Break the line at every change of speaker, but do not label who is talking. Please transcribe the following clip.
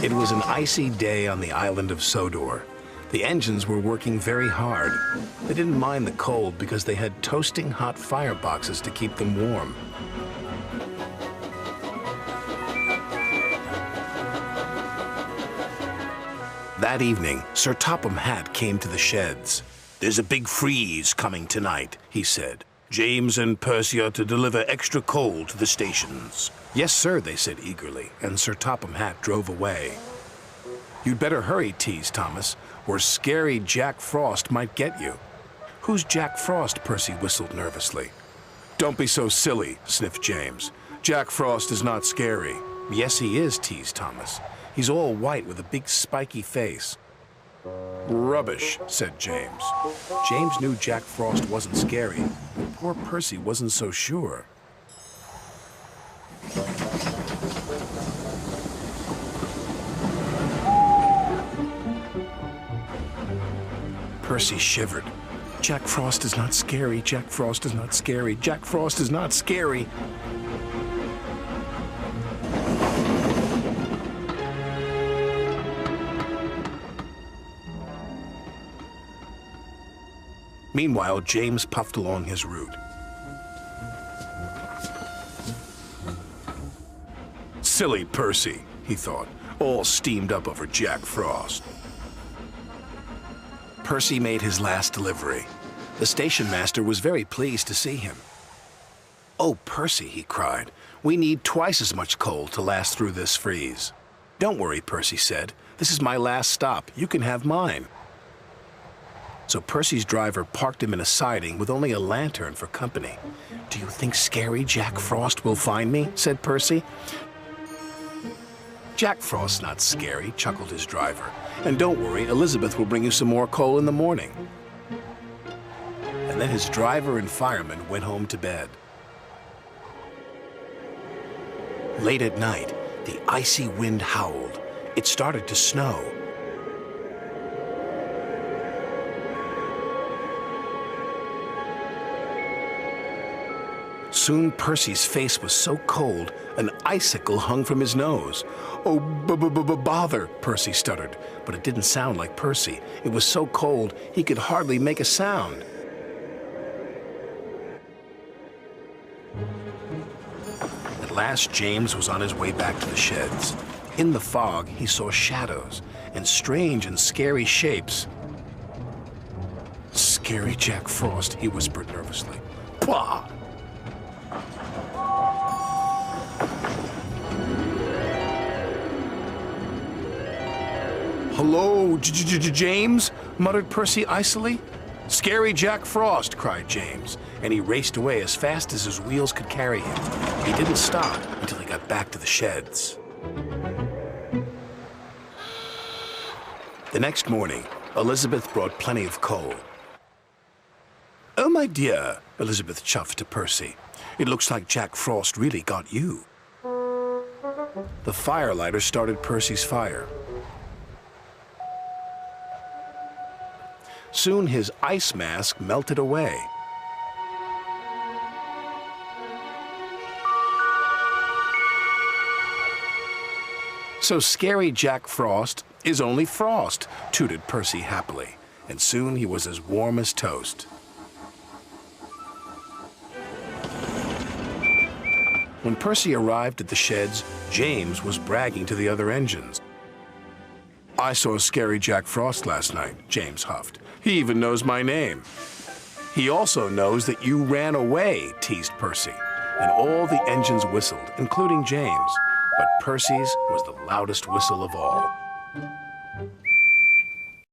It was an icy day on the island of Sodor. The engines were working very hard. They didn't mind the cold because they had toasting hot fireboxes to keep them warm. That evening, Sir Topham Hatt came to the sheds. "There's a big freeze coming tonight," he said. "James and Percy are to deliver extra coal to the stations." "Yes, sir," they said eagerly, and Sir Topham Hatt drove away. "You'd better hurry," teased Thomas, "or scary Jack Frost might get you." "Who's Jack Frost?" Percy whistled nervously. "Don't be so silly," sniffed James. "Jack Frost is not scary." "Yes, he is," teased Thomas. "He's all white with a big spiky face." "Rubbish," said James. James knew Jack Frost wasn't scary, but poor Percy wasn't so sure. Percy shivered. "Jack Frost is not scary. Jack Frost is not scary. Jack Frost is not scary." Meanwhile, James puffed along his route. "Silly Percy," he thought, "all steamed up over Jack Frost." Percy made his last delivery. The station master was very pleased to see him. "Oh, Percy," he cried, "we need twice as much coal to last through this freeze." "Don't worry," Percy said. "This is my last stop. You can have mine." So Percy's driver parked him in a siding with only a lantern for company. "Do you think scary Jack Frost will find me?" said Percy. "Jack Frost's not scary," chuckled his driver. "And don't worry, Elizabeth will bring you some more coal in the morning." And then his driver and fireman went home to bed. Late at night, the icy wind howled. It started to snow. Soon Percy's face was so cold, an icicle hung from his nose. "Oh, bother," Percy stuttered, but it didn't sound like Percy. It was so cold he could hardly make a sound. At last, James was on his way back to the sheds. In the fog, he saw shadows and strange and scary shapes. "Scary Jack Frost," he whispered nervously. "Pah!" "Hello, James?" muttered Percy icily. "Scary Jack Frost," cried James, and he raced away as fast as his wheels could carry him. He didn't stop until he got back to the sheds. The next morning, Elizabeth brought plenty of coal. "Oh, my dear," Elizabeth chuffed to Percy, "it looks like Jack Frost really got you." The firelighter started Percy's fire. Soon his ice mask melted away. "So scary Jack Frost is only frost," tooted Percy happily, and soon he was as warm as toast. When Percy arrived at the sheds, James was bragging to the other engines. "I saw scary Jack Frost last night," James huffed. "He even knows my name." "He also knows that you ran away," teased Percy, and all the engines whistled, including James, but Percy's was the loudest whistle of all.